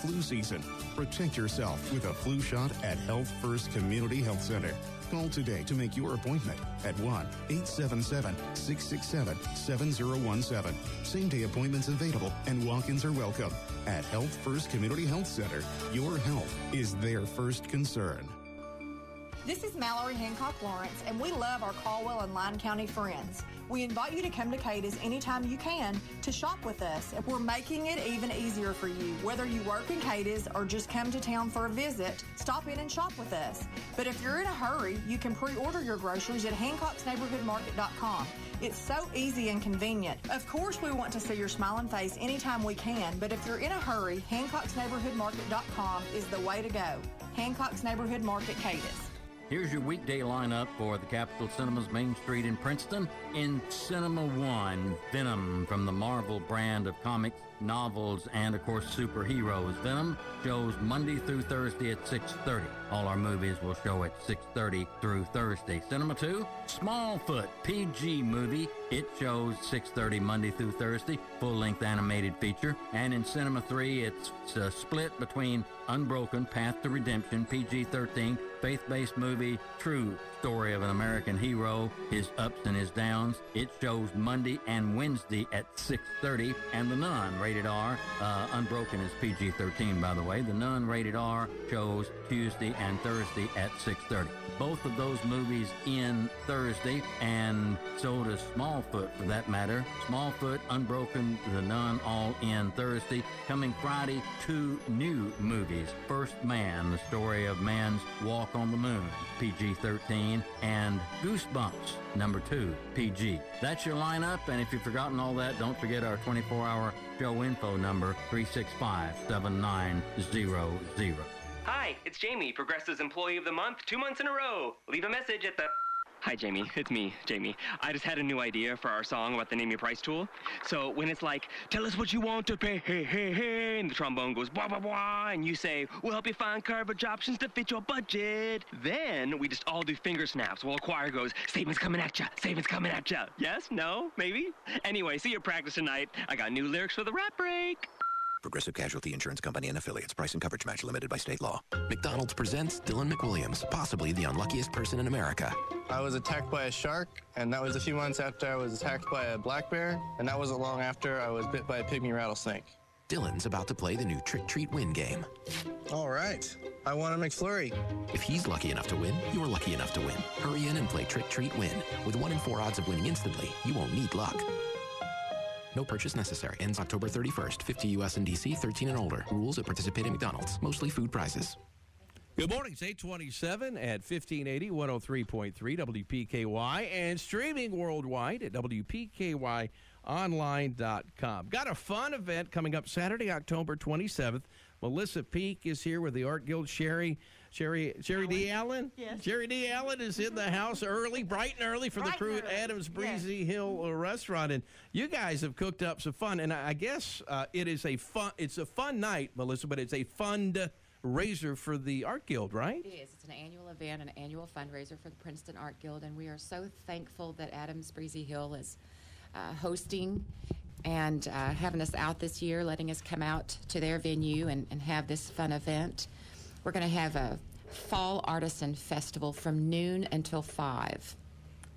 Flu season. Protect yourself with a flu shot at Health First Community Health Center. Call today to make your appointment at 1-877-667-7017. Same-day appointments available and walk-ins are welcome. At Health First Community Health Center, your health is their first concern. This is Mallory Hancock Lawrence, and we love our Caldwell and Line County friends. We invite you to come to Cadiz anytime you can to shop with us. We're making it even easier for you. Whether you work in Cadiz or just come to town for a visit, stop in and shop with us. But if you're in a hurry, you can pre-order your groceries at HancocksNeighborhoodMarket.com. It's so easy and convenient. Of course, we want to see your smiling face anytime we can, but if you're in a hurry, HancocksNeighborhoodMarket.com is the way to go. Hancock's Neighborhood Market, Cadiz. Here's your weekday lineup for the Capitol Cinemas Main Street in Princeton. In Cinema 1, Venom from the Marvel brand of comics, novels, and, of course, superheroes. Venom shows Monday through Thursday at 6:30. All our movies will show at 6:30 through Thursday. Cinema 2, Smallfoot, PG movie. It shows 6:30 Monday through Thursday, full-length animated feature. And in Cinema 3, it's a split between Unbroken, Path to Redemption, PG-13, faith-based movie, true story of an American hero, his ups and his downs. It shows Monday and Wednesday at 6:30. And The Nun, rated R. Unbroken is PG-13, by the way. The Nun, rated R, shows Tuesday and Thursday at 6:30. Both of those movies in Thursday, and so does Smallfoot, for that matter. Smallfoot, Unbroken, The Nun, all in Thursday. Coming Friday, 2 new movies. First Man, the story of man's walk on the moon, PG-13, and Goosebumps, number 2, PG. That's your lineup, and if you've forgotten all that, don't forget our 24-hour show info number, 365-7900. Hi, it's Jamie, Progressive's Employee of the Month, 2 months in a row. Leave a message at the... Hi, Jamie. It's me, Jamie. I just had a new idea for our song about the Name Your Price tool. So when it's like, tell us what you want to pay, hey, hey, hey, and the trombone goes, blah, blah, blah, and you say, we'll help you find coverage options to fit your budget. Then we just all do finger snaps while the choir goes, savings coming at ya, savings coming at ya. Yes? No? Maybe? Anyway, see your practice tonight. I got new lyrics for the rap break. Progressive Casualty Insurance Company and Affiliates. Price and coverage match limited by state law. McDonald's presents Dylan McWilliams, possibly the unluckiest person in America. I was attacked by a shark, and that was a few months after I was attacked by a black bear, and that wasn't long after I was bit by a pygmy rattlesnake. Dylan's about to play the new Trick Treat Win game. All right. I want a McFlurry. If he's lucky enough to win, you're lucky enough to win. Hurry in and play Trick Treat Win. With 1 in 4 odds of winning instantly, you won't need luck. No purchase necessary. Ends October 31st. 50 U.S. and D.C., 13 and older. Rules at participating McDonald's. Mostly food prices. Good morning. It's 827 at 1580, 103.3 WPKY, and streaming worldwide at WPKYonline.com. Got a fun event coming up Saturday, October 27th. Melissa Peak is here with the Art Guild. Sherry D. Allen? Yes. Sherry D. Allen is in the house early, bright and early for the crew at Adams Breezy Hill Restaurant. And you guys have cooked up some fun. And I guess it's a fun night, Melissa, but it's a fundraiser for the Art Guild, right? It is. It's an annual event, an annual fundraiser for the Princeton Art Guild. And we are so thankful that Adams Breezy Hill is hosting and having us out this year, letting us come out to their venue and have this fun event. We're going to have a Fall Artisan Festival from noon until 5.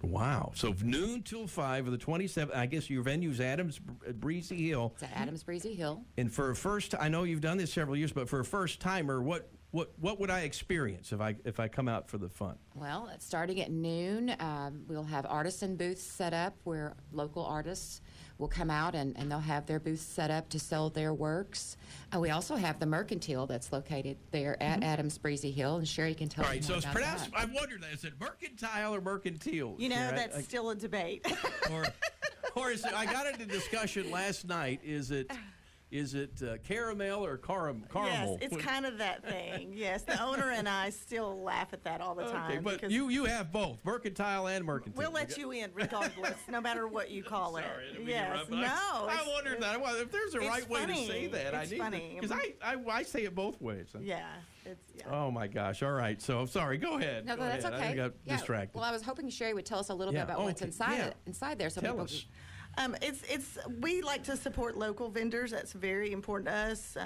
Wow. So noon till 5 of the 27th. I guess your venue's Adams Breezy Hill. It's at Adams Breezy Hill. And for a first, I know you've done this several years, but for a first timer, what would I experience if I come out for the fun? Well, it's starting at noon. We'll have artisan booths set up where local artists will come out and they'll have their booths set up to sell their works. We also have the Mercantile that's located there at Adams Breezy Hill, and Sherry can tell you more so it's about pronounced, that. I wondered that. Is it Mercantile or Mercantile? You know, that's still a debate. Or is it, I got into discussion last night, is it caramel or caramel? Yes, it's kind of that thing. Yes, the owner and I still laugh at that all the time. Okay, but you have both, Mercantile and Mercantile. We'll let you in regardless, no matter what you call it. Yes, I wondered that. Well, if there's a right way to say that, I need funny. Because I say it both ways. So. Yeah. Oh, my gosh. All right. So, sorry. Go ahead. No, that's okay. I got distracted. Well, I was hoping Sherry would tell us a little bit about what's inside there. So tell us. We like to support local vendors. That's very important to us,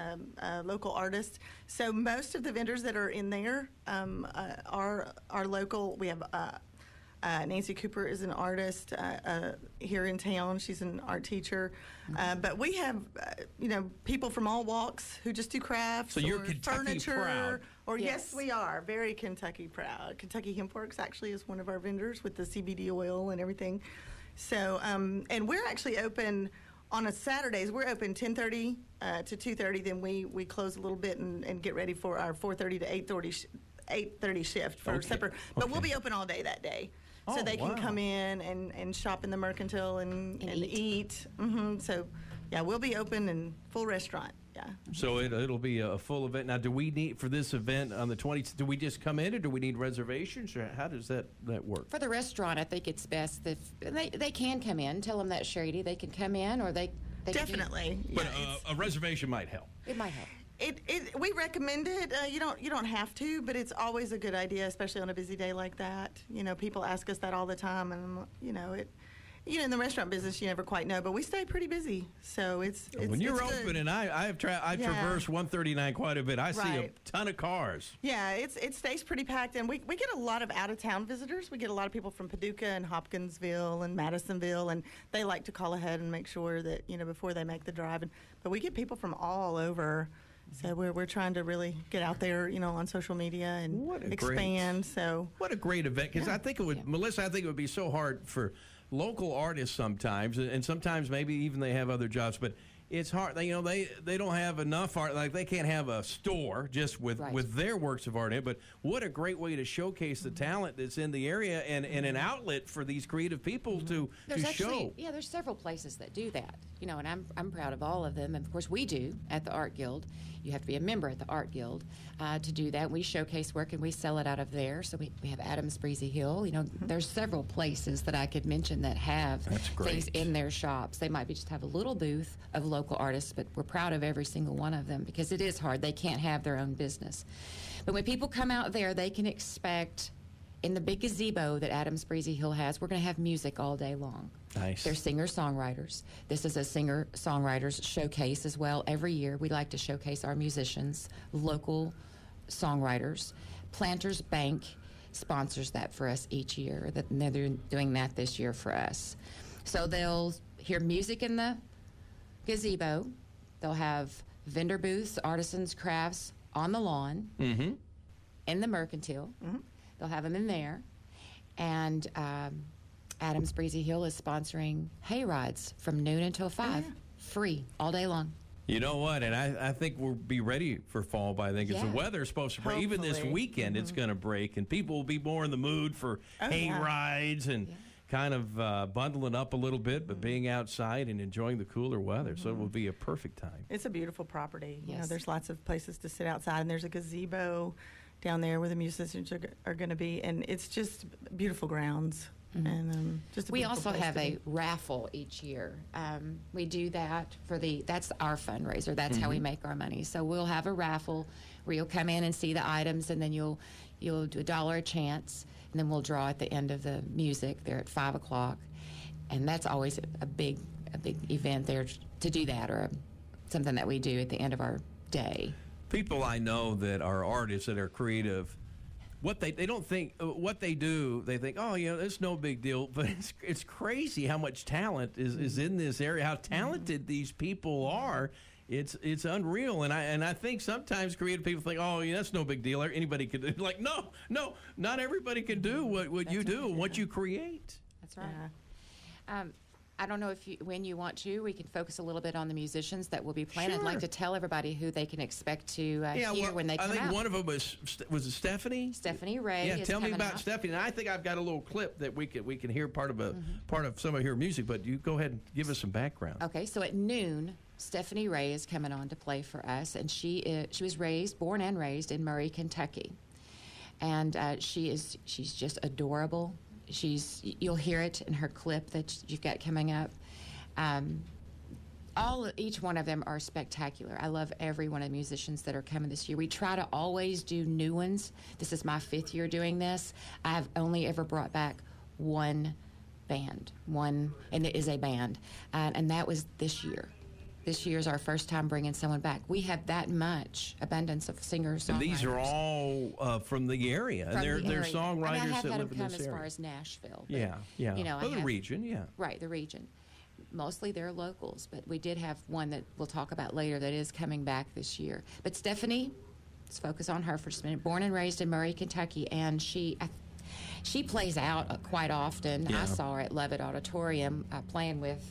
local artists. So most of the vendors that are in there are local. We have Nancy Cooper is an artist here in town. She's an art teacher. But we have, people from all walks who just do crafts. So you're or Kentucky furniture, proud. Or yes, we are very Kentucky proud. Kentucky Hemp Works actually is one of our vendors with the CBD oil and everything. So, and we're actually open on a Saturdays. We're open 10:30 to 2:30. Then we close a little bit and get ready for our 4:30 to 8:30 shift for supper. But we'll be open all day that day. So they can come in and shop in the Mercantile and eat. So, yeah, we'll be open and full restaurant. Yeah. So it'll be a full event. Now, do we need, for this event on the 20th, do we just come in or do we need reservations? Or how does that work? For the restaurant, I think it's best if they can come in. Tell them that, Shady. They can come in or they Definitely. But a reservation might help. It might help. We recommend it. You don't have to, but it's always a good idea, especially on a busy day like that. People ask us that all the time, and in the restaurant business, you never quite know, but we stay pretty busy. So it's when you're it's open, good. and I've traversed 139 quite a bit. I see a ton of cars. Yeah, it stays pretty packed, and we get a lot of out of town visitors. We get a lot of people from Paducah and Hopkinsville and Madisonville, and they like to call ahead and make sure that before they make the drive. But we get people from all over. So we're trying to really get out there, on social media and expand. What a great event! Because I think it would, Melissa. I think it would be so hard for local artists sometimes, and sometimes maybe even they have other jobs, but it's hard. They don't have enough art. Like they can't have a store just with their works of art in it. But what a great way to showcase the talent that's in the area and an outlet for these creative people to show. Yeah, there's several places that do that. And I'm proud of all of them. And of course, we do at the Art Guild. You have to be a member at the Art Guild to do that. We showcase work and we sell it out of there. So we have Adams Breezy Hill. There's several places that I could mention that have things in their shops. They might just have a little booth of local artists, but we're proud of every single one of them because it is hard. They can't have their own business. But when people come out there, they can expect in the big gazebo that Adams Breezy Hill has, we're going to have music all day long. Nice. They're singer-songwriters. This is a singer-songwriters showcase as well. Every year we like to showcase our musicians, local songwriters. Planters Bank sponsors that for us each year. They're doing that this year for us. So they'll hear music in the gazebo. They'll have vendor booths, artisans, crafts on the lawn, in the Mercantile. They'll have them in there. And Adams Breezy Hill is sponsoring hay rides from noon until 5, free all day long. You know what? And I think we'll be ready for fall by then because the weather's supposed to break. Even this weekend, it's going to break, and people will be more in the mood for hay rides and kind of bundling up a little bit, but being outside and enjoying the cooler weather. So it will be a perfect time. It's a beautiful property. Yes. There's lots of places to sit outside, and there's a gazebo down there where the musicians are going to be, and it's just beautiful grounds. And just a we beautiful also place have to a be. raffle each year. We do that that's our fundraiser. That's how we make our money. So we'll have a raffle where you'll come in and see the items, and then you'll do $1 a chance, and then we'll draw at the end of the music there at 5 o'clock. And that's always a big event there to do that, or something that we do at the end of our day. People I know that are artists that are creative, what they don't think what they do, they think, it's no big deal, but it's crazy how much talent is in this area, how talented these people are. It's unreal, and I think sometimes creative people think, that's no big deal, anybody can do. Like, no, not everybody can do what you do, what you create. That's right. I don't know when you want to, we can focus a little bit on the musicians that will be playing. Sure. I'd like to tell everybody who they can expect to hear when they come out. I think one of them was it Stephanie? Stephanie Ray. Yeah, is tell me coming about out. Stephanie. And I think I've got a little clip that we can hear part of some of her music, but you go ahead and give us some background. Okay, so at noon, Stephanie Ray is coming on to play for us, and she was born and raised in Murray, Kentucky, and she's just adorable. You'll hear it in her clip that you've got coming up. Each one of them are spectacular. I love every one of the musicians that are coming this year. We try to always do new ones. This is my 5th year doing this. I've only ever brought back one band. And it is a band. And that was this year. This year's our first time bringing someone back. We have that much abundance of singers. And these are all from the area. From and they're area. songwriters I have that had live them in come this as area. far as Nashville. But, Yeah. You know, the region, yeah. Right, the region. Mostly they're locals, but we did have one that we'll talk about later that is coming back this year. But Stephanie, let's focus on her for just a minute. Born and raised in Murray, Kentucky, and she plays out quite often. Yeah. I saw her at Levitt Auditorium playing with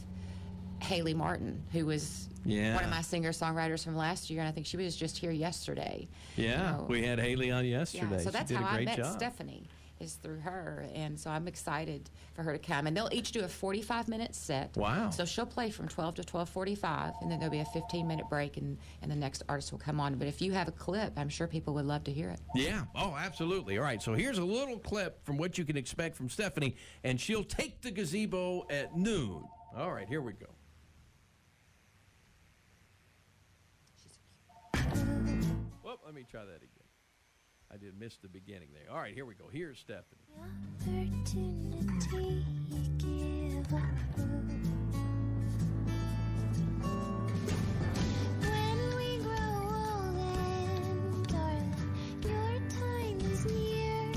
Haley Martin, who was one of my singer-songwriters from last year, and I think she was just here yesterday. Yeah, we had Haley on yesterday. Yeah, so that's she did how a great I met job. Stephanie, is through her, and so I'm excited for her to come. And they'll each do a 45-minute set. Wow. So she'll play from 12 to 12:45, and then there'll be a 15-minute break, and the next artist will come on. But if you have a clip, I'm sure people would love to hear it. Yeah. Oh, absolutely. All right. So here's a little clip from what you can expect from Stephanie, and she'll take the gazebo at noon. All right. Here we go. Whoop, let me try that again. I did miss the beginning there. All right, here we go. Here's Stephanie. Opportunity give up when we grow old and darling, your time is near.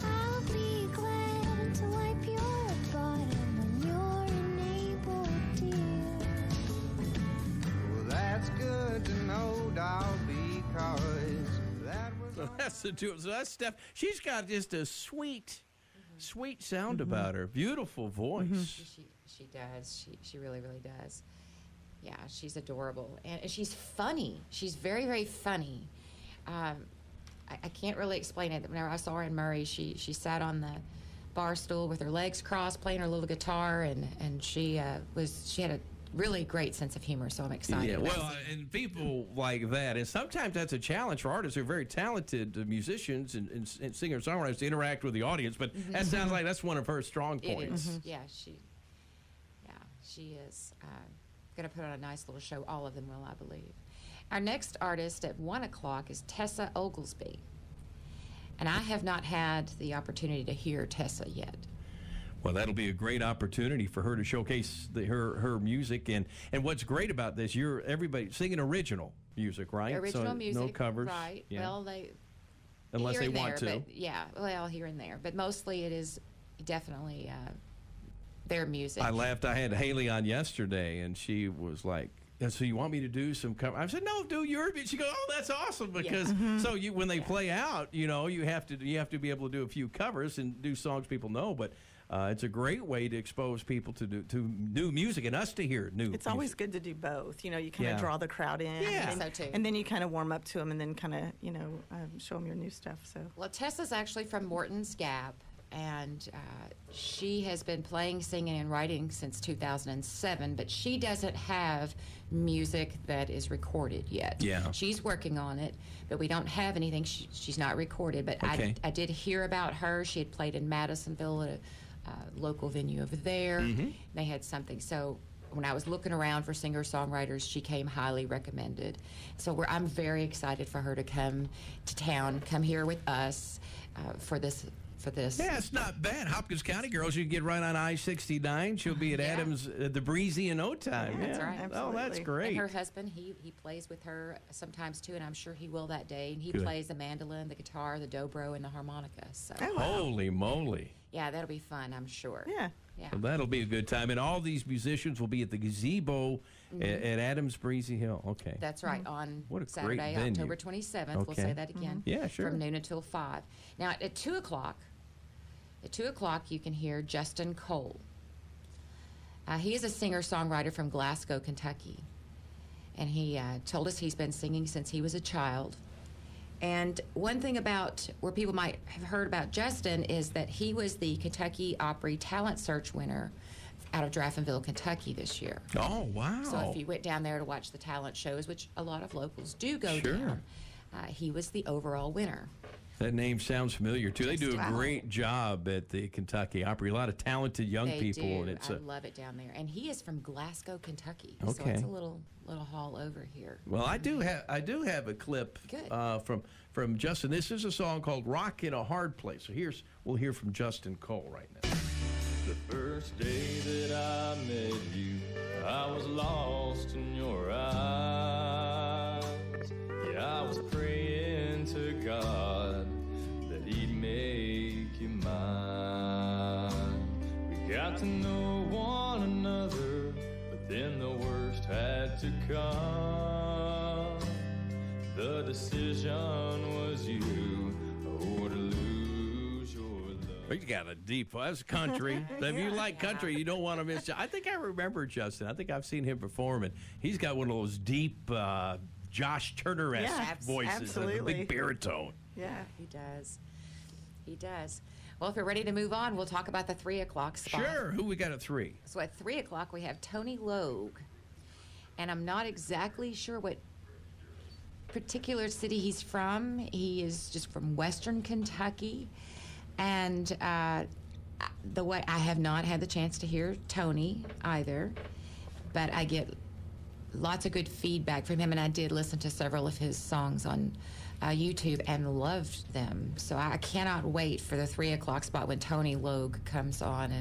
I'll be glad to wipe your bottom when you're enabled, dear. Well, that's good to know, dog, because that was. So that's the two. So that's Steph. She's got just a sweet sound about her. Beautiful voice. She does. She really, really does. Yeah, she's adorable. And she's funny. She's very, very funny. I can't really explain it. Whenever I saw her in Murray, she sat on the bar stool with her legs crossed, playing her little guitar, and she had a really great sense of humor, so I'm excited. Yeah, about well, and people like that, and sometimes that's a challenge for artists who are very talented musicians and singer-songwriters to interact with the audience, but that sounds like that's one of her strong points. It is. Yeah, she is going to put on a nice little show. All of them will, I believe. Our next artist at 1 o'clock is Tessa Oglesby, and I have not had the opportunity to hear Tessa yet. Well, that'll be a great opportunity for her to showcase her music, and what's great about this, you're everybody singing original music, right? Original so music, no covers, right? Yeah. Well, they unless here they and want there, to. but yeah, well, here and there, but mostly it is definitely their music. I laughed. I had Haley on yesterday, and she was like, "So you want me to do some cover?" I said, "No, do your." She goes, "Oh, that's awesome!" Because so when they play out, you have to be able to do a few covers and do songs people know, but. It's a great way to expose people to new music and us to hear new. It's always good to do both. You kind of draw the crowd in. Yeah. And, So too. and then you kind of warm up to them and then kind of, show them your new stuff. So. Well, Tessa's actually from Morton's Gap, and she has been playing, singing, and writing since 2007, but she doesn't have music that is recorded yet. Yeah. She's working on it, but we don't have anything. She's not recorded, but Okay. I did hear about her. She had played in Madisonville at a local venue over there. They had something. So when I was looking around for singer-songwriters, she came highly recommended. So I'm very excited for her to come to town, come here with us for this. Yeah, it's not bad. Hopkins County girls, you can get right on I-69. She'll be at Adams, the Breezy in no time. Yeah, that's right. Oh, that's great. And her husband, he plays with her sometimes too, and I'm sure he will that day. And he Good. plays the mandolin, the guitar, the dobro, and the harmonica. So Holy moly. yeah, that'll be fun, I'm sure. Yeah. Well, that'll be a good time. And all these musicians will be at the gazebo at Adams Breezy Hill. Okay. That's right, on What a great Saturday, venue. October 27th. We'll Okay. say that again. Yeah, sure. From noon until 5. Now, at 2 o'clock, you can hear Justin Cole. He is a singer-songwriter from Glasgow, Kentucky. And he told us he's been singing since he was a child. And one thing about where people might have heard about Justin is that he was the Kentucky Opry Talent Search winner out of Draftonville, Kentucky this year. Oh, wow. So if you went down there to watch the talent shows, which a lot of locals do go Sure. down, he was the overall winner. That name sounds familiar, too. They do a Wow. great job at the Kentucky Opry. A lot of talented young They people. do. And it's I love it down there. And he is from Glasgow, Kentucky. So Okay. it's a little haul over here. Well, I do have a clip from Justin. This is a song called "Rock in a Hard Place." So we'll hear from Justin Cole right now. The first day that I met you, I was lost in your eyes. Yeah, I was praying to God that He'd make you mine. We got to know one another, but then the worst had to come. The decision was you, or to lose your love. You got a deep, that's country. If you like country, you don't want to miss. I think I remember Justin. I think I've seen him perform, and he's got one of those deep Josh Turner-esque voices, absolutely. a big baritone. Yeah, he does. He does. Well, if we're ready to move on, we'll talk about the 3 o'clock spot. Sure. Who we got at 3? So at 3 o'clock, we have Tony Logue. And I'm not exactly sure what particular city he's from. He is just from Western Kentucky. And the way I have not had the chance to hear Tony either, but I get lots of good feedback from him. And I did listen to several of his songs on YouTube and loved them. So I cannot wait for the 3 o'clock spot when Tony Logue comes on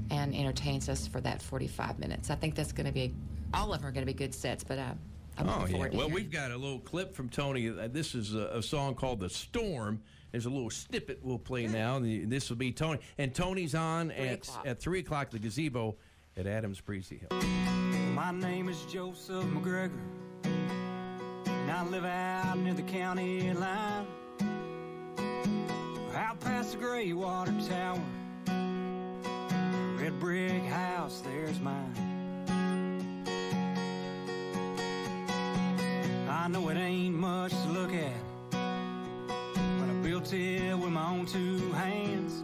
and entertains us for that 45 minutes. I think that's going to be, all of them are going to be good sets, but I'm looking forward to Well, hearing. we've got a little clip from Tony. This is a song called The Storm. There's a little snippet we'll play now. This will be Tony. And Tony's on at 3 o'clock, the gazebo at Adams Breezy Hill. My name is Joseph McGregor, and I live out near the county line, out past the gray water tower. Red brick house, there's mine. I know it ain't much to look at, but I built it with my own 2 hands.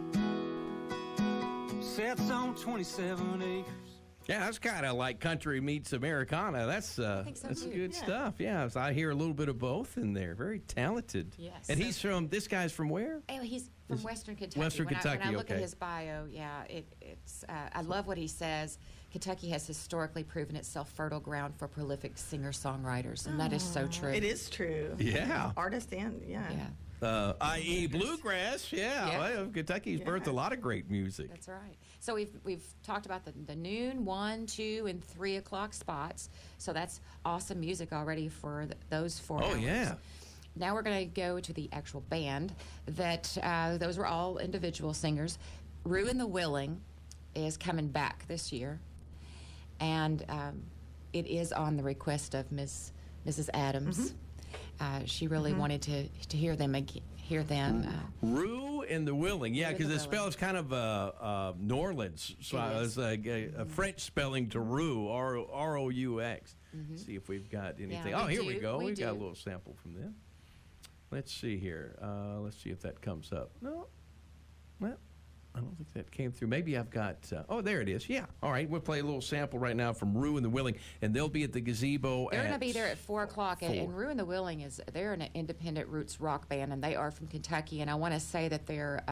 Sets on 27 acres. Yeah, that's kind of like country meets Americana. That's so that's too. good Yeah. stuff. Yeah, so I hear a little bit of both in there. Very talented. Yes. And this guy's from where? Oh, he's from Western Kentucky. Western when Kentucky, I look at okay. his bio, yeah, it's. I love what he says. Kentucky has historically proven itself fertile ground for prolific singer-songwriters, and that is so true. It is true. Yeah. Artist and, I.e. bluegrass. Yeah. Well, Kentucky's birthed a lot of great music. That's right. So we've talked about the noon, 1, 2, and 3 o'clock spots. So that's awesome music already for those 4 hours. Oh, yeah. Now we're going to go to the actual band. Those were all individual singers. Rue and the Willing is coming back this year, and it is on the request of Mrs. Adams. She really wanted to hear them again. Rue and the Willing, yeah, Rue and because the the spell is kind of New Orleans. So it's a French spelling to Rue, R-O-U-X. See if we've got anything. Yeah, here we go. We've got a do. little sample from them. Let's see here. Let's see if that comes up. No. Well, I don't think that came through. Maybe I've got... oh, there it is. Yeah. All right. We'll play a little sample right now from Rue and the Willing, and they'll be at the gazebo They're going to be there at 4 o'clock. 4. And Rue and the Willing they're an independent roots rock band, and they are from Kentucky. And I want to say that they're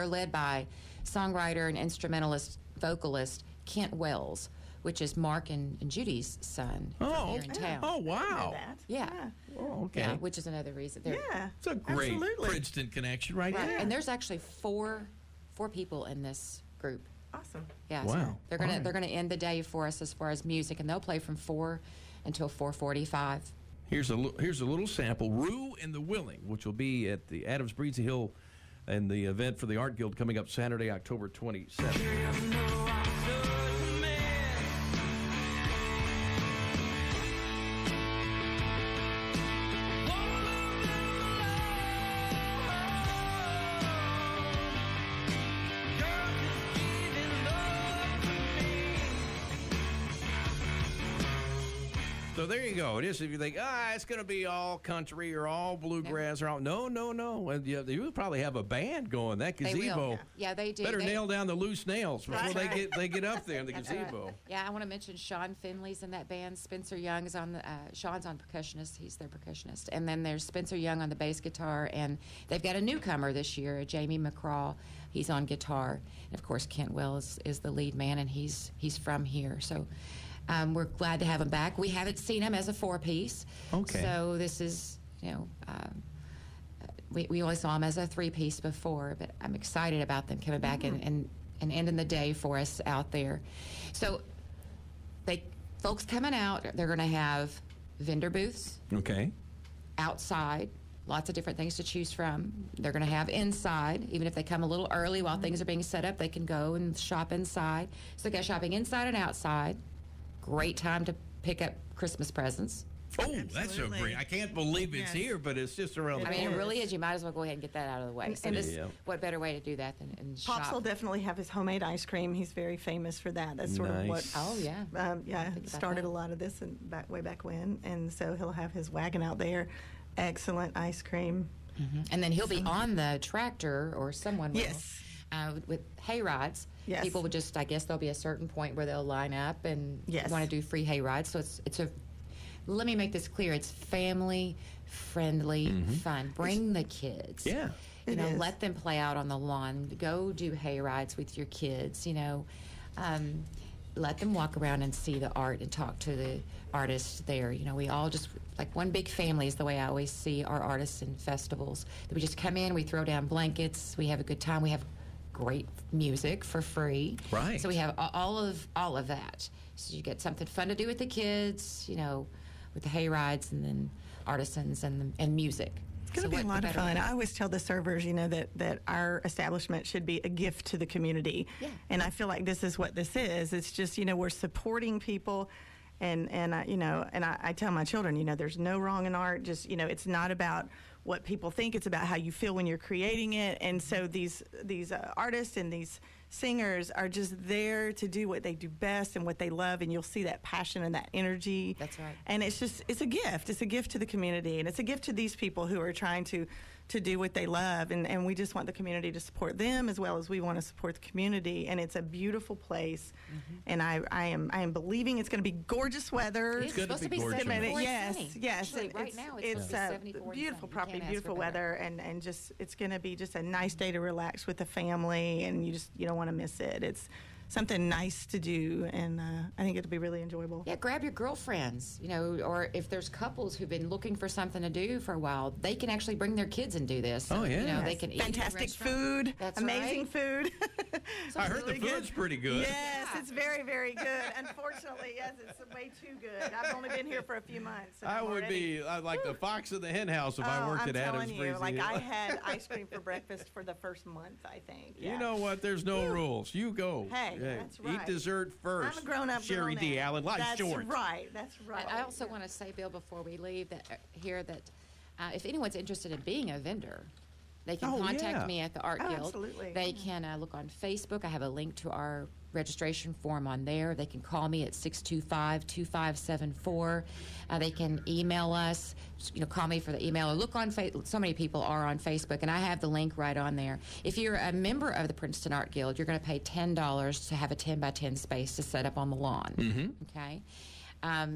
led by songwriter and instrumentalist vocalist Kent Wells, which is Mark and Judy's son from here in town. Oh, wow. Yeah. Oh, okay. Yeah, which is another reason. It's a great Princeton connection right there. And there's actually four people in this group. Awesome. Yeah. Wow. So they're All right. they're gonna end the day for us as far as music, and they'll play from 4 until 4:45. Here's a little sample. Rue and the Willing, which will be at the Adams Breezy Hill and the event for the Art Guild coming up Saturday, October 27th. So there you go. It is if you think, it's going to be all country or all bluegrass or all. No. And you would probably have a band going. That They gazebo. will. Yeah, they do. Better They- nail down the loose nails before That's they get up there in the That's gazebo. right. Yeah, I want to mention Sean Finley's in that band. Spencer Young's on the Sean's on percussionist. He's their percussionist, and then there's Spencer Young on the bass guitar, and they've got a newcomer this year, Jamie McCraw. He's on guitar, and of course Kent Wells is the lead man, and he's from here. So we're glad to have him back. We haven't seen him as a 4-piece. Okay. So this is we only saw him as a 3-piece before, but I'm excited about them coming back and and ending the day for us out there. So folks coming out, they're going to have vendor booths. Okay. Outside, lots of different things to choose from. They're going to have inside. Even if they come a little early while things are being set up, they can go and shop inside. So they got shopping inside and outside. Great time to pick up Christmas presents. Oh, that's so great. I can't believe it's here, but it's just around the corner. It really is. You might as well go ahead and get that out of the way. So what better way to do that than shop? Pops will definitely have his homemade ice cream. He's very famous for that. That's sort of what started a lot of this way back when. And so he'll have his wagon out there. Excellent ice cream. Mm-hmm. And then he'll be on the tractor, or someone will. Yes. With hay rides. Yes. People would just, I guess there'll be a certain point where they'll line up and want to do free hay rides. So it's a, let me make this clear, it's family friendly fun. Bring the kids. Yeah. Let them play out on the lawn. Go do hay rides with your kids, let them walk around and see the art and talk to the artists there. We all just, like one big family is the way I always see our artists in festivals. We just come in, we throw down blankets, we have a good time, we have great music for free. Right. So we have all of that. So you get something fun to do with the kids, with the hay rides and then artisans and music. It's going to be a lot of fun. I always tell the servers, that our establishment should be a gift to the community. Yeah. And I feel like this is what this is. It's just, we're supporting people. And I tell my children, there's no wrong in art. Just, it's not about what people think. It's about how you feel when you're creating it. And so these artists and these singers are just there to do what they do best and what they love, and you'll see that passion and that energy. That's right. And it's a gift. It's a gift to the community, and it's a gift to these people who are trying to do what they love, and we just want the community to support them as well as we want to support the community. And it's a beautiful place, and I am believing it's going to be gorgeous weather. It's supposed to be gorgeous. 74 Yes. Actually, right now it's 74 beautiful property, beautiful weather, and just it's going to be just a nice day to relax with the family, and you don't want to miss it. It's something nice to do, and I think it'll be really enjoyable. Yeah, grab your girlfriends, or if there's couples who've been looking for something to do for a while, they can actually bring their kids and do this. Oh, yeah. They can eat fantastic food. That's amazing food. I heard the food's pretty good. Yes, it's very, very good. Unfortunately, yes, it's way too good. I've only been here for a few months. I would be like the fox in the hen house if I worked at Adams Breezy. Like I had ice cream for breakfast for the first month, I think. Yeah. You know what? There's no rules. You go. Hey, that's right. Eat dessert first. I'm a grown-up Sherry girl D. now. Allen. Life's short. That's right. I also want to say, Bill, before we leave, that if anyone's interested in being a vendor, they can contact me at the Art Guild. Absolutely. They can look on Facebook. I have a link to our registration form on there. They can call me at 625-2574. They can email us, call me for the email, or look on Facebook. So many people are on Facebook, and I have the link right on there. If you're a member of the Princeton Art Guild, you're going to pay $10 to have a 10 by 10 space to set up on the lawn. Okay?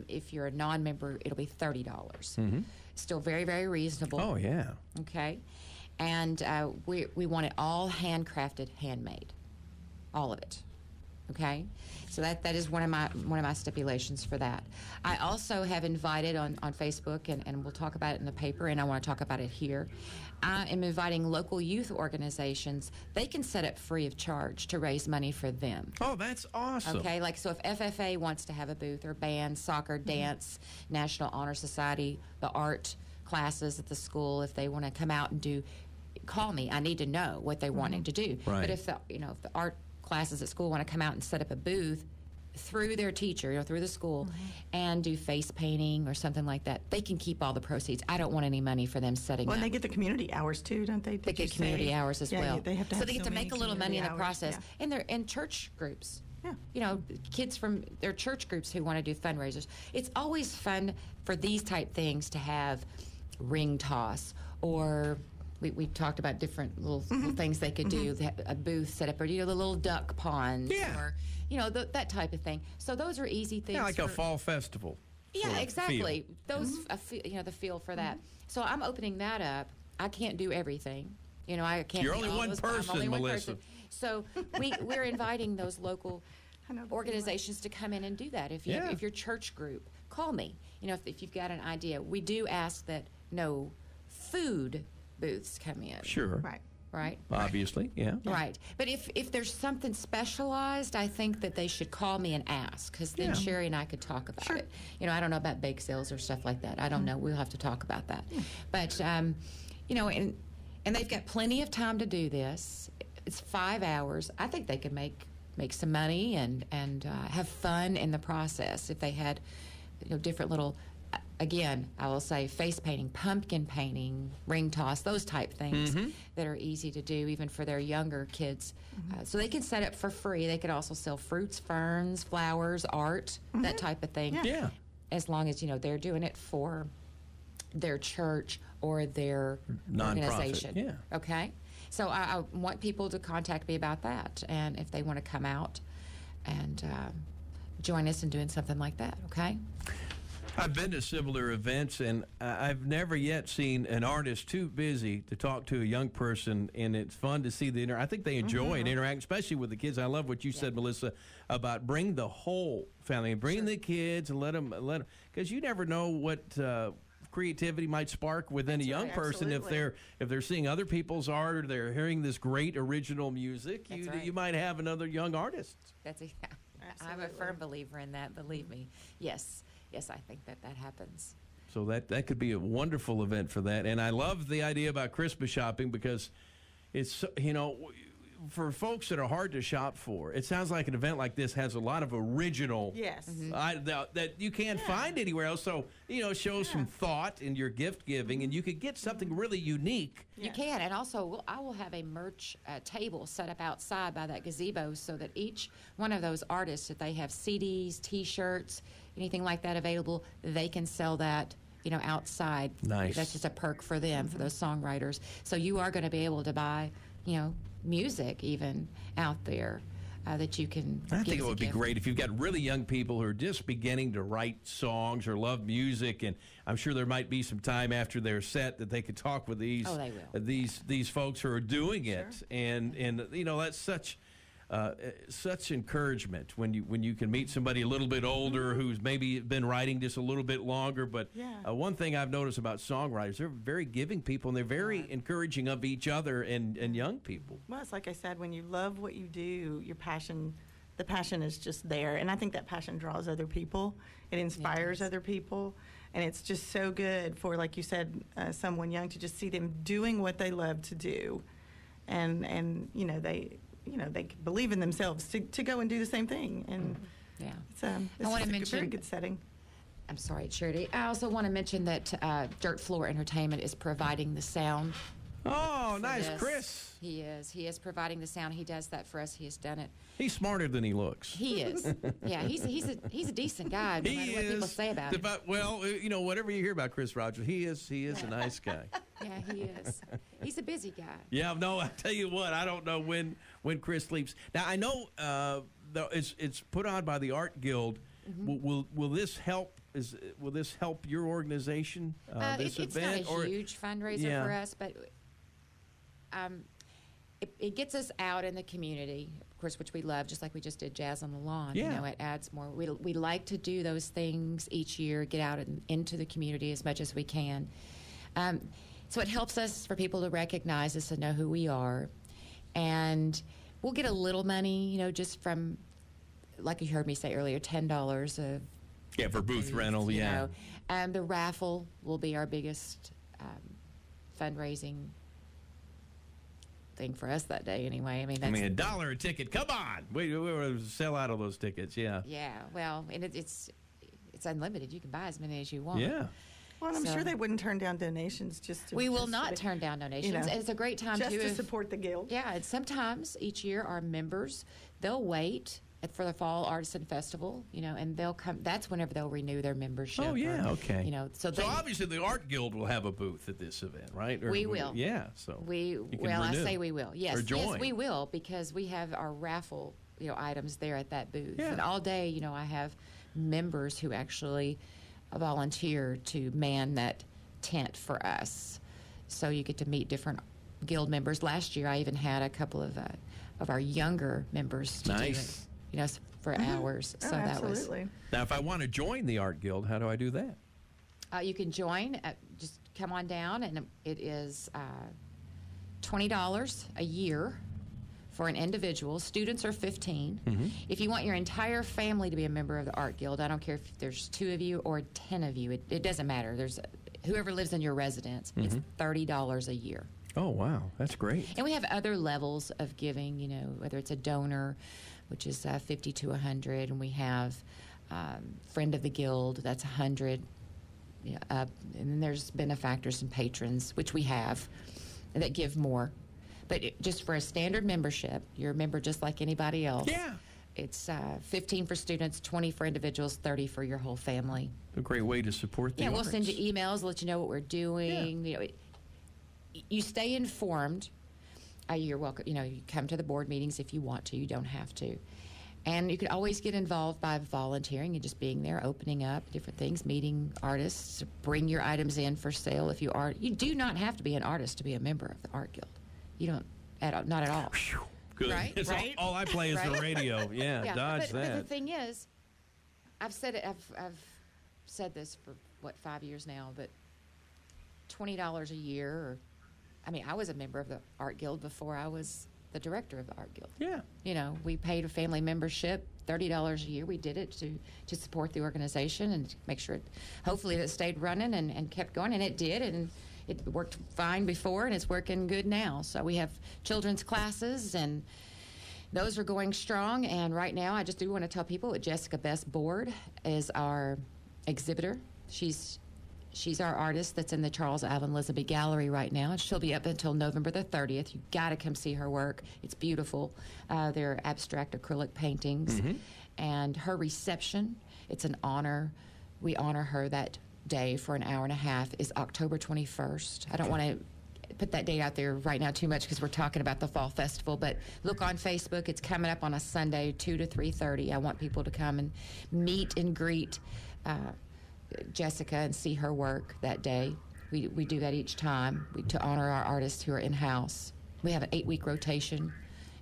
If you're a non-member, it'll be $30. Still very, very reasonable. Oh, yeah. Okay? And we want it all handcrafted, handmade, all of it. Okay, so that is one of my stipulations for that. I also have invited on Facebook, and we'll talk about it in the paper, and I want to talk about it here. I am inviting local youth organizations. They can set up free of charge to raise money for them. Oh, that's awesome. Okay, so if FFA wants to have a booth, or band, soccer, dance, National Honor Society, the art classes at the school, if they want to come out and call me. I need to know what they wanting to do. Right. But if the art classes at school want to come out and set up a booth through their teacher, through the school, and do face painting or something like that, they can keep all the proceeds. I don't want any money for them setting up. And they get the community hours too, don't they? They get community hours as well. They have to so have they get to make a little money in the process. Yeah. And they're in church groups. Yeah. Kids from their church groups who want to do fundraisers. It's always fun for these type things to have ring toss, or we talked about different little things they could do. A booth set up, or the little duck ponds, or that type of thing. So those are easy things. Yeah, like a fall festival. Yeah, exactly. Those the feel for that. So I'm opening that up. I can't do everything. I can't. You're only one person, I'm only one Melissa. person. So we're inviting those local organizations to come in and do that. If your church group, call me. If you've got an idea, we do ask that no food booths come in. Sure. Right. right? Obviously, yeah. Right. But if there's something specialized, I think that they should call me and ask, because then Yeah. Sherry and I could talk about it. You know, I don't know about bake sales or stuff like that. I don't know. We'll have to talk about that. But, you know, and they've got plenty of time to do this. It's 5 hours. I think they could make some money and have fun in the process if they had, you know, different little, again, I will say face painting, pumpkin painting, ring toss, those type things that are easy to do even for their younger kids. So they can set up for free. They could also sell fruits, ferns, flowers, art, that type of thing. Yeah. As long as, you know, they're doing it for their church or their Nonprofit, organization. yeah. Okay? So I want people to contact me about that, and if they want to come out and join us in doing something like that, okay? I've been to similar events, and I've never yet seen an artist too busy to talk to a young person, and it's fun to see I think they enjoy and interact, especially with the kids. I love what you said, Melissa, about bring the whole family, bring the kids and let them, because you never know what creativity might spark within a young person if they're seeing other people's art or they're hearing this great original music. You might have another young artist. I'm a firm believer in that, believe me. Yes, I think that happens. So that could be a wonderful event for that. And I love the idea about Christmas shopping, because it's, you know, for folks that are hard to shop for, it sounds like an event like this has a lot of original that you can't find anywhere else. So, you know, show some thought in your gift giving, and you could get something really unique. You can, and also I will have a merch table set up outside by that gazebo, so that each one of those artists, if they have CDs, T-shirts, anything like that available, they can sell that, you know, outside. Nice. That's just a perk for them, for those songwriters. So you are going to be able to buy, you know, music even out there that you can. I think it would be great if you've got really young people who are just beginning to write songs or love music, and I'm sure there might be some time after their set that they could talk with these these folks who are doing it, and you know, that's such encouragement when you can meet somebody a little bit older who's maybe been writing just a little bit longer. But one thing I've noticed about songwriters, they're very giving people, and they're very encouraging of each other and young people. Well, it's like I said, when you love what you do, the passion is just there. And I think that passion draws other people. It inspires other people. And it's just so good for, like you said, someone young to just see them doing what they love to do. And you know, they believe in themselves to go and do the same thing. And it's I want to mention a very good setting. I'm sorry, Charity. I also want to mention that Dirt Floor Entertainment is providing the sound. Oh, nice, Chris. He is providing the sound. He does that for us. He has done it. He's smarter than he looks. He is. Yeah, he's a decent guy, no matter what people say about him. Well, you know, whatever you hear about Chris Rogers, he is a nice guy. Yeah, he is. He's a busy guy. Yeah, no, I tell you what, I don't know when Chris sleeps. Now, I know it's put on by the Art Guild. Will this help? Will this help your organization? This it's event, not a huge fundraiser for us, but it gets us out in the community, of course, which we love, just like we just did Jazz on the Lawn. Yeah. You know, it adds more. We like to do those things each year, get out into the community as much as we can. So it helps us for people to recognize us and know who we are. And we'll get a little money, you know, just from, like you heard me say earlier, $10 of for booth rental, you know. The raffle will be our biggest fundraising thing for us that day anyway. I mean, $1 a ticket. Come on. We will sell out of those tickets, yeah. Yeah, well, and it's unlimited. You can buy as many as you want. Yeah. Well, I'm sure they wouldn't turn down donations just to... We will not turn down donations. You know, and it's a great time just to support the Guild. Yeah, and sometimes each year our members, they'll wait for the Fall Artisan Festival, you know, and they'll come. That's whenever they'll renew their membership. Oh, yeah, okay. You know, so obviously the Art Guild will have a booth at this event, right? We will. Yeah, so I say we will. Yes, or join. Yes, we will, because we have our raffle, you know, items there at that booth. Yeah. And all day, you know, I have members who actually volunteer to man that tent for us. So you get to meet different Guild members. Last year, I even had a couple of our younger members to do it, you know, for hours. So that was. Now, if I want to join the Art Guild, how do I do that? You can join. Just come on down, and it is $20 a year for an individual. Students are $15. If you want your entire family to be a member of the Art Guild, I don't care if there's 2 of you or 10 of you. It doesn't matter. There's whoever lives in your residence. It's $30 a year. Oh, wow. That's great. And we have other levels of giving, whether it's a donor, which is 50 to 100, and we have friend of the guild, that's 100. And then there's benefactors and patrons, which we have, that give more. But just for a standard membership, you're a member just like anybody else. Yeah. It's 15 for students, 20 for individuals, 30 for your whole family. A great way to support the Yeah, we'll arts. send you emails, let you know what we're doing. Yeah. You stay informed. You're welcome. You come to the board meetings if you want to. You don't have to. And you can always get involved by volunteering and just being there, opening up different things, meeting artists, bring your items in for sale if you are. You do not have to be an artist to be a member of the Art Guild. You don't, not at all. Good. Right? It's Right? all I play is Right? the radio. Yeah, dodge but that. the thing is, I've said it. I've said this for 5 years now. But $20 a year, I was a member of the Art Guild before I was the director of the Art Guild. Yeah. We paid a family membership, $30 a year. We did it to support the organization and make sure hopefully it stayed running and kept going, and it did, and it worked fine before, and it's working good now. So we have children's classes, and those are going strong. And right now, I just do want to tell people that Jessica Best Board is our exhibitor. She's our artist that's in the Charles Alvin Lisby Gallery right now. She'll be up until November the 30th. You got to come see her work. It's beautiful. They're abstract acrylic paintings. And her reception, it's an honor. We honor her that day for an hour and a half, is October 21st. I don't want to put that date out there right now too much because we're talking about the Fall Festival, but look on Facebook. It's coming up on a Sunday, 2 to 3:30. I want people to come and meet and greet Jessica and see her work that day. We do that each time to honor our artists who are in-house. We have an 8-week rotation,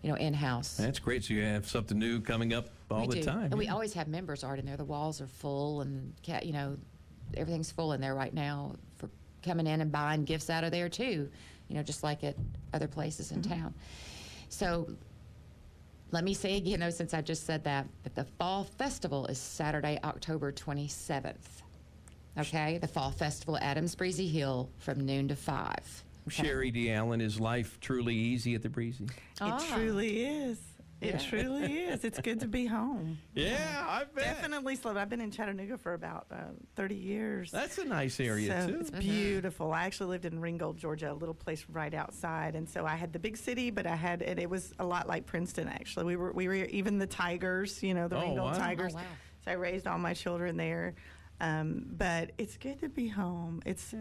in-house. That's great. So you have something new coming up all the time. And we always have members art in there. The walls are full, and everything's full in there right now for coming in and buying gifts out of there too, just like at other places in town. So let me say again, though, since I just said that the Fall Festival is Saturday, October 27th. Okay? The Fall Festival at Adams Breezy Hill from noon to 5. Okay? Sherry D. Allen, is life truly easy at the Breezy? It truly is. It truly is. It's good to be home. Yeah, I bet. Definitely slow. I've been in Chattanooga for about 30 years. That's a nice area, so too. It's beautiful. I actually lived in Ringgold, Georgia, a little place right outside. And so I had the big city, but and it was a lot like Princeton, actually. We were even the Tigers, the Ringgold Tigers. Oh, wow. So I raised all my children there. But it's good to be home. It's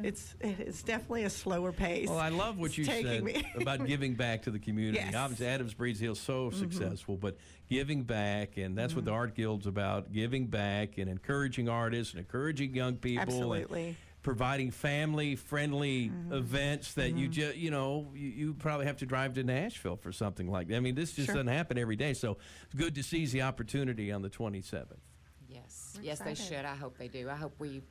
definitely a slower pace. Well, I love what you said about giving back to the community. Yes. Obviously, Adams Breezy Hill is so successful, but giving back, and that's what the Art Guild's about, giving back and encouraging artists and encouraging young people. Absolutely. And providing family-friendly events that you probably have to drive to Nashville for something like that. I mean, this just doesn't happen every day, so it's good to seize the opportunity on the 27th. Yes, they should. I hope they do. I hope we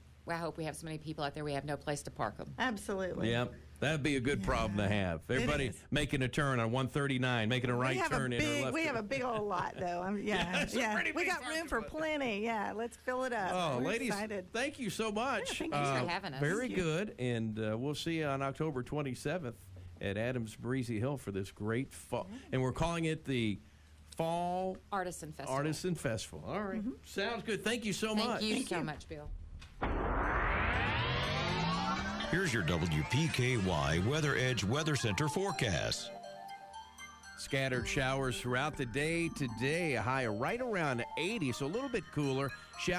have so many people out there we have no place to park them. Absolutely. Yep. That'd be a good problem to have. Everybody making a turn on 139, making a right turn in or left. We have a big old lot, though. We got room for plenty. Yeah, let's fill it up. Oh, We're ladies, excited. thank you so much. Thanks for having us. Very good. And we'll see you on October 27th at Adams Breezy Hill for this great fall. And we're calling it the Fall Artisan Festival. Artisan Festival. All right. Sounds good. Thank you so much. Thank you so much, Bill. Here's your WPKY Weather Edge Weather Center forecast. Scattered showers throughout the day today. A high right around 80, so a little bit cooler. Showers